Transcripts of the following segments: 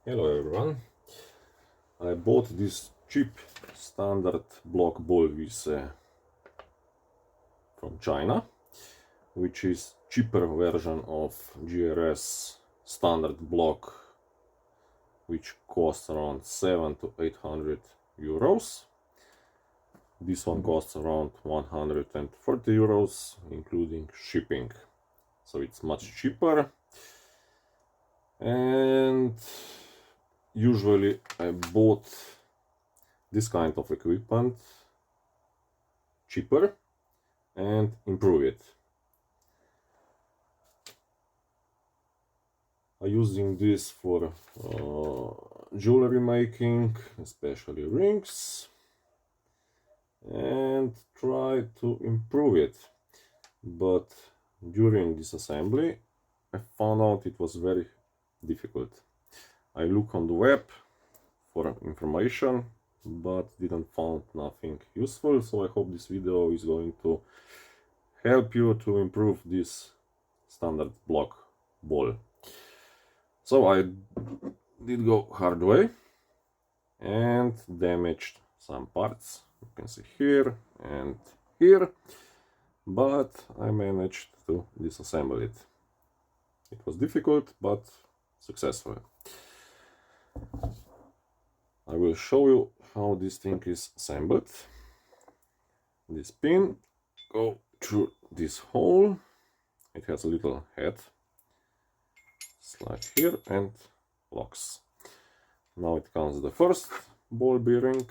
Hello everyone. I bought this cheap standard block ball Vise from China, which is cheaper version of GRS standard block, which costs around 700 to 800 euros. This one costs around 140 euros, including shipping. So it's much cheaper. And usually I bought this kind of equipment cheaper and improve it. I'm using this for jewelry making, especially rings, and try to improve it. But during this assembly I found out it was very difficult. I look on the web for information, but didn't find nothing useful, so I hope this video is going to help you to improve this standard block ball. So I did go hard way and damaged some parts, you can see here and here, but I managed to disassemble it. It was difficult but successful. I will show you how this thing is assembled. This pin goes through this hole. It has a little head, slide here and locks. Now it comes the first ball bearing,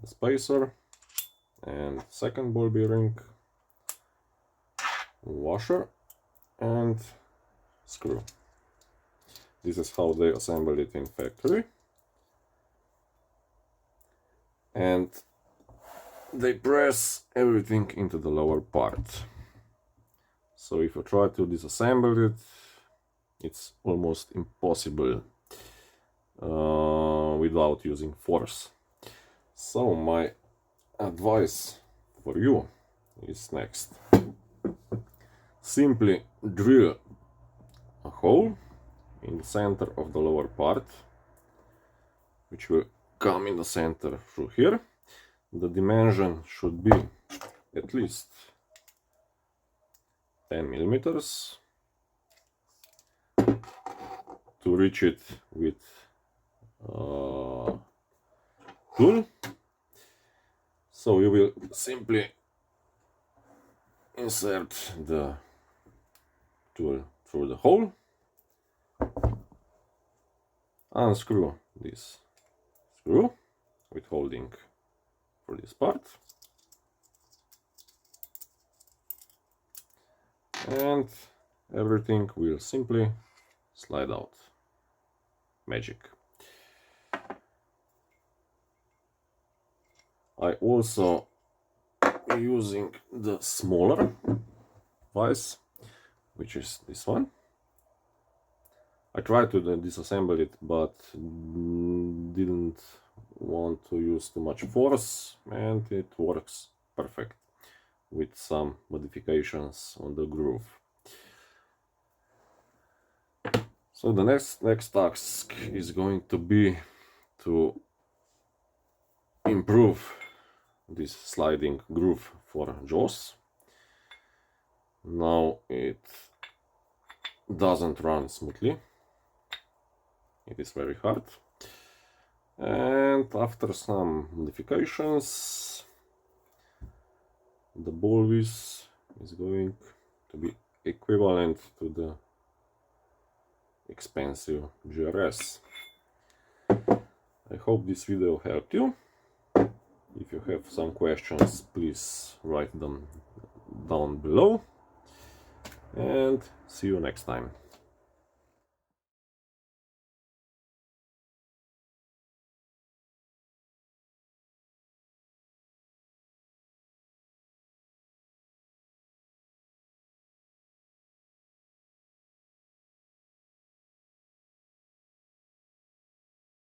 the spacer, and second ball bearing, washer and screw. This is how they assemble it in factory, and they press everything into the lower part. So if you try to disassemble it, it's almost impossible without using force. So my advice for you is next. Simply drill a hole in the center of the lower part, which will come in the center through here. The dimension should be at least 10 millimeters. To reach it with tool. So you will simply insert the tool through the hole, unscrew this screw with holding for this part, and everything will simply slide out. Magic. I also using the smaller vise, which is this one. I tried to disassemble it, but didn't want to use too much force, and it works perfect with some modifications on the groove. So the next task is going to be to improve this sliding groove for jaws. Now it doesn't run smoothly. It is very hard, and after some modifications the ball Vise is going to be equivalent to the expensive GRS. I hope this video helped you. If you have some questions, please write them down below, and see you next time.